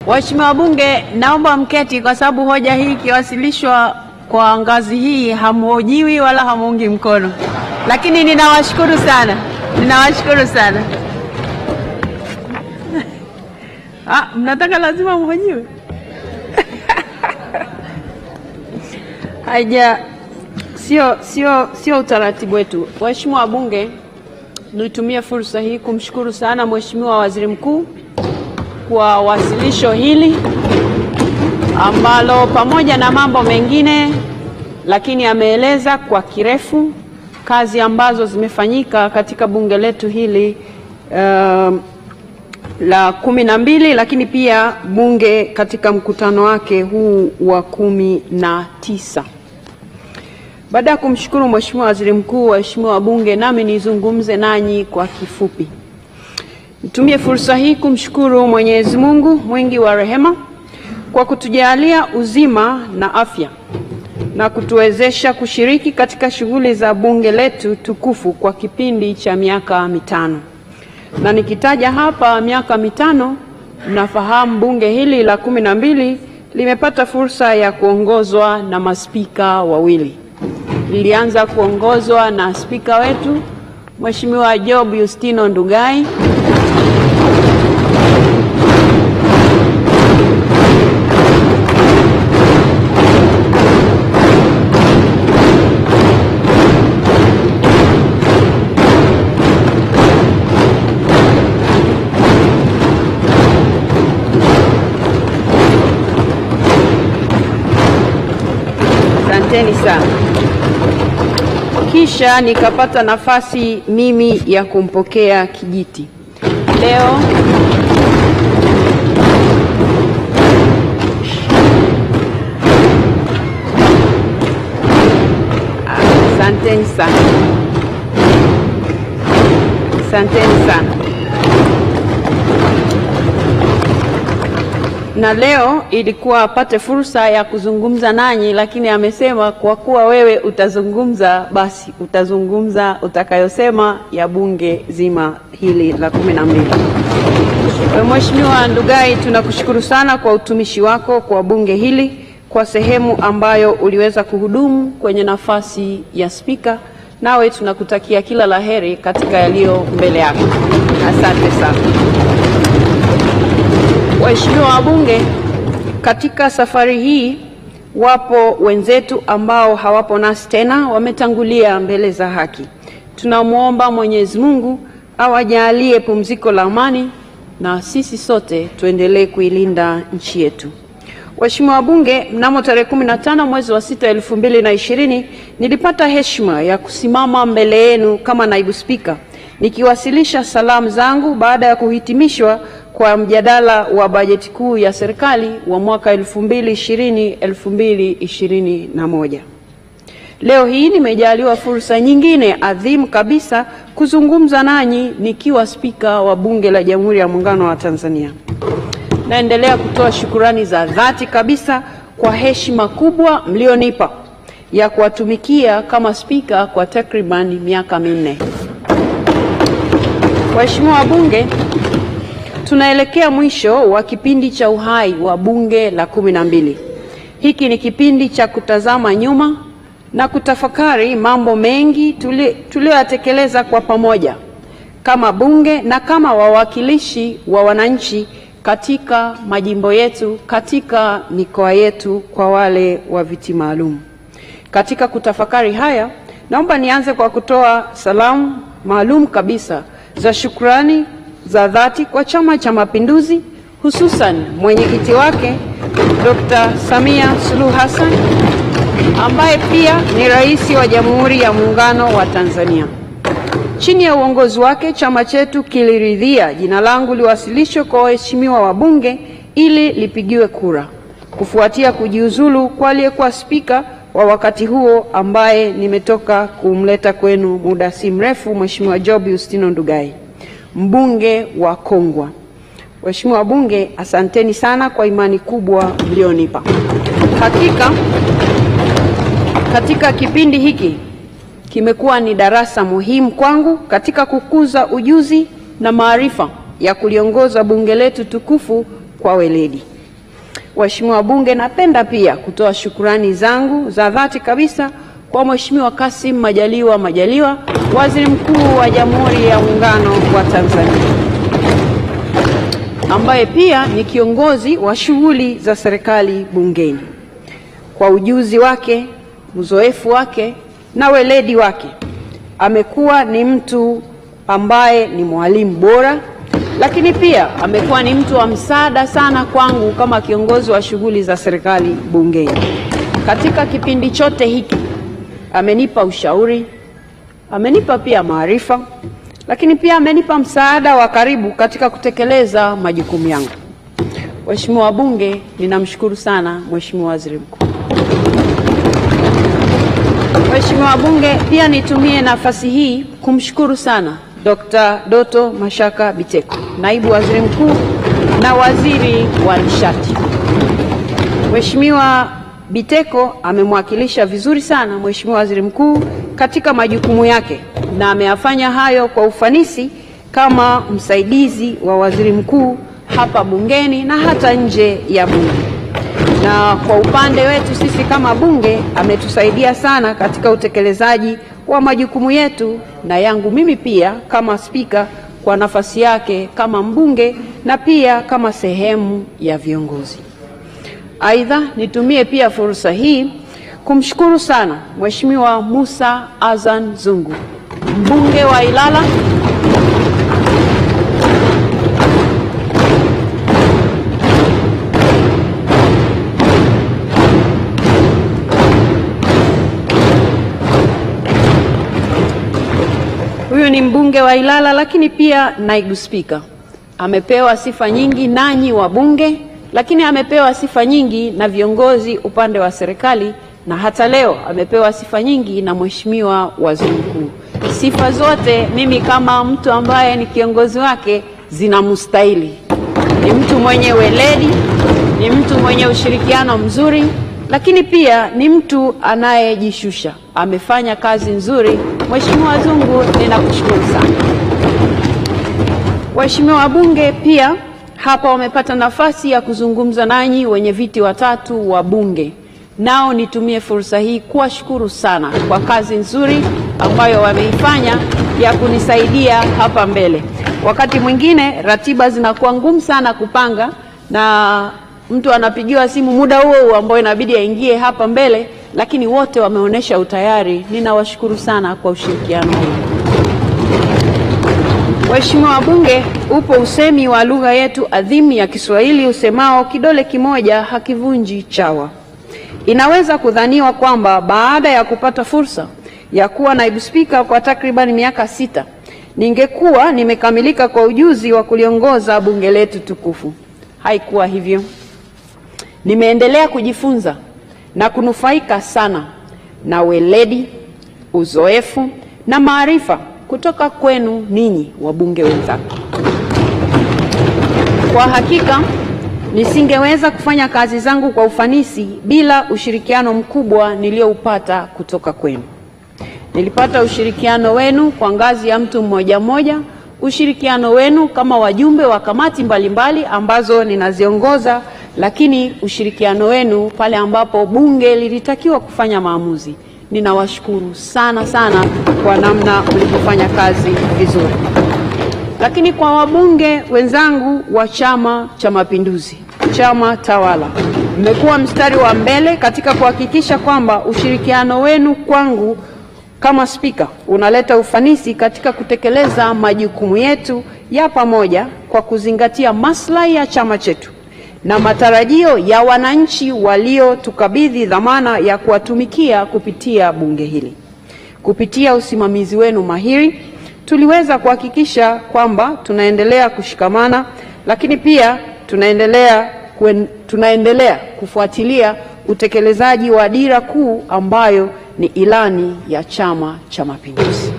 Waheshimiwa wabunge, naomba mketi kwa sababu hoja hii ikiwasilishwa kwa ngazi hii hamhojiwi wala hamuungi mkono. Lakini ninawashukuru sana. Mnataka lazima mhojiwe? Sio utaratibu wetu. Waheshimiwa wabunge, nitumie fursa hii kumshukuru sana Mheshimiwa Waziri Mkuu kwa wasilisho hili ambalo pamoja na mambo mengine, lakini ameeleza kwa kirefu kazi ambazo zimefanyika katika bunge letu hili la 12, lakini pia bunge katika mkutano wake huu wa 19. Baada ya kumshukuru Mheshimiwa Waziri Mkuu, waheshimiwa wabunge, nami nizungumze nanyi kwa kifupi. Nitumie fursa hii kumshukuru Mwenyezi Mungu mwingi wa rehema kwa kutujalia uzima na afya na kutuwezesha kushiriki katika shughuli za bunge letu tukufu kwa kipindi cha miaka 5. Na nikitaja hapa miaka 5, mnafahamu bunge hili la 12 limepata fursa ya kuongozwa na maspika wawili. Lilianza kuongozwa na spika wetu Mheshimiwa Job Yustino Ndugai sana. Kisha nikapata nafasi mimi ya kumpokea kijiti. Leo asanteni sana. Na leo ilikuwa apate fursa ya kuzungumza nanyi, lakini amesema kwa kuwa wewe utazungumza, basi utazungumza utakayosema ya bunge zima hili la 12. Mheshimiwa Ndugai, tunakushukuru sana kwa utumishi wako kwa bunge hili, kwa sehemu ambayo uliweza kuhudumu kwenye nafasi ya spika. Nawe tunakutakia kila laheri katika yaliyo mbele yako. Asante sana. Waheshimiwa wabunge, katika safari hii wapo wenzetu ambao hawapo nasi tena, wametangulia mbele za haki. Tunamuomba Mwenyezi Mungu awajalie pumziko la amani na sisi sote tuendelee kuilinda nchi yetu. Waheshimiwa wabunge, mnamo tarehe 15 mwezi wa 6 2020 nilipata heshima ya kusimama mbele yenu kama naibu spika nikiwasilisha salamu zangu baada ya kuhitimishwa kwa mjadala wa bajeti kuu ya serikali wa mwaka 2020-2021. Leo hii nimejaliwa fursa nyingine adhimu kabisa kuzungumza nanyi nikiwa spika wa Bunge la Jamhuri ya Muungano wa Tanzania. Naendelea kutoa shukurani za dhati kabisa kwa heshima kubwa mlionipa ya kuwatumikia kama spika kwa takriban miaka 4. Waheshimiwa wabunge, tunaelekea mwisho wa kipindi cha uhai wa bunge la 12. Hiki ni kipindi cha kutazama nyuma na kutafakari mambo mengi tulioyatekeleza kwa pamoja kama bunge na kama wawakilishi wa wananchi katika majimbo yetu, katika mikoa yetu, kwa wale wa viti maalum. Katika kutafakari haya, naomba nianze kwa kutoa salamu maalum kabisa za shukrani za dhati kwa Chama cha Mapinduzi, hususan mwenyekiti wake Dr. Samia Suluhu Hassan, ambaye pia ni Rais wa Jamhuri ya Muungano wa Tanzania. Chini ya uongozi wake, chama chetu kiliridhia jina langu liwasilishwe kwa waheshimiwa wabunge ili lipigiwe kura, kufuatia kujiuzulu kwa aliyekuwa spika wa wakati huo ambaye nimetoka kumleta kwenu muda si mrefu, Mheshimiwa Job Yustino Ndugai, mbunge wa Kongwa. Waheshimiwa wabunge, asanteni sana kwa imani kubwa mlionipa. Hakika katika kipindi hiki kimekuwa ni darasa muhimu kwangu katika kukuza ujuzi na maarifa ya kuliongoza bunge letu tukufu kwa weledi. Waheshimiwa wabunge, napenda pia kutoa shukurani zangu za dhati kabisa kwa Mheshimiwa Kassim Majaliwa, Waziri Mkuu wa Jamhuri ya Muungano wa Tanzania, ambaye pia ni kiongozi wa shughuli za serikali bungeni. Kwa ujuzi wake, uzoefu wake na weledi wake, amekuwa ni mtu ambaye ni mwalimu bora, lakini pia amekuwa ni mtu wa msaada sana kwangu kama kiongozi wa shughuli za serikali bungeni. Katika kipindi chote hiki amenipa ushauri, amenipa pia maarifa, lakini pia amenipa msaada wa karibu katika kutekeleza majukumu yangu. Waheshimiwa wabunge, ninamshukuru sana Mheshimiwa Waziri Mkuu. Waheshimiwa wabunge, pia nitumie nafasi hii kumshukuru sana Dr. Doto Mashaka Biteko, Naibu Waziri Mkuu na Waziri wa Nishati. Mheshimiwa Biteko amemwakilisha vizuri sana Mheshimiwa Waziri Mkuu katika majukumu yake na ameyafanya hayo kwa ufanisi kama msaidizi wa Waziri Mkuu hapa bungeni na hata nje ya bunge. Na kwa upande wetu sisi kama bunge ametusaidia sana katika utekelezaji wa majukumu yetu na yangu mimi pia kama spika kwa nafasi yake kama mbunge na pia kama sehemu ya viongozi. Aidha, nitumie pia fursa hii kumshukuru sana Mheshimiwa Musa Azan Zungu, mbunge wa Ilala, huyu ni mbunge wa Ilala lakini pia naibu spika. Amepewa sifa nyingi nanyi wabunge, lakini amepewa sifa nyingi na viongozi upande wa serikali na hata leo amepewa sifa nyingi na Mheshimiwa Waziri Mkuu. Sifa zote mimi kama mtu ambaye ni kiongozi wake zinamstahili. Ni mtu mwenye weledi, ni mtu mwenye ushirikiano mzuri, lakini pia ni mtu anayejishusha. Amefanya kazi nzuri. Mheshimiwa Zungu, ninakushukuru sana. Waheshimiwa wabunge, pia hapa wamepata nafasi ya kuzungumza nanyi wenye viti watatu wa bunge. Nao nitumie fursa hii kuwashukuru sana kwa kazi nzuri ambayo wameifanya ya kunisaidia hapa mbele. Wakati mwingine ratiba zinakuwa ngumu sana kupanga na mtu anapigiwa simu muda huo ambao inabidi aingie hapa mbele, lakini wote wameonyesha utayari. Ninawashukuru sana kwa ushirikiano huu. Waheshimiwa wabunge, upo usemi wa lugha yetu adhimu ya Kiswahili usemao kidole kimoja hakivunji chawa. Inaweza kudhaniwa kwamba baada ya kupata fursa ya kuwa naibu spika kwa takriban miaka 6, ningekuwa nimekamilika kwa ujuzi wa kuliongoza bunge letu tukufu. Haikuwa hivyo. Nimeendelea kujifunza na kunufaika sana na weledi, uzoefu na maarifa kutoka kwenu ninyi wabunge wenzangu. Kwa hakika nisingeweza kufanya kazi zangu kwa ufanisi bila ushirikiano mkubwa nilioupata kutoka kwenu. Nilipata ushirikiano wenu kwa ngazi ya mtu mmoja mmoja, ushirikiano wenu kama wajumbe wa kamati mbalimbali ambazo ninaziongoza, lakini ushirikiano wenu pale ambapo bunge lilitakiwa kufanya maamuzi. Ninawashukuru sana sana kwa namna mlivyofanya kazi vizuri. Lakini kwa wabunge wenzangu wa Chama cha Mapinduzi, chama tawala, mmekuwa mstari wa mbele katika kuhakikisha kwamba ushirikiano wenu kwangu kama spika unaleta ufanisi katika kutekeleza majukumu yetu ya pamoja kwa kuzingatia maslahi ya chama chetu na matarajio ya wananchi waliotukabidhi dhamana ya kuwatumikia kupitia bunge hili. Kupitia usimamizi wenu mahiri, tuliweza kuhakikisha kwamba tunaendelea kushikamana, lakini pia tunaendelea kufuatilia utekelezaji wa dira kuu ambayo ni ilani ya Chama cha Mapinduzi.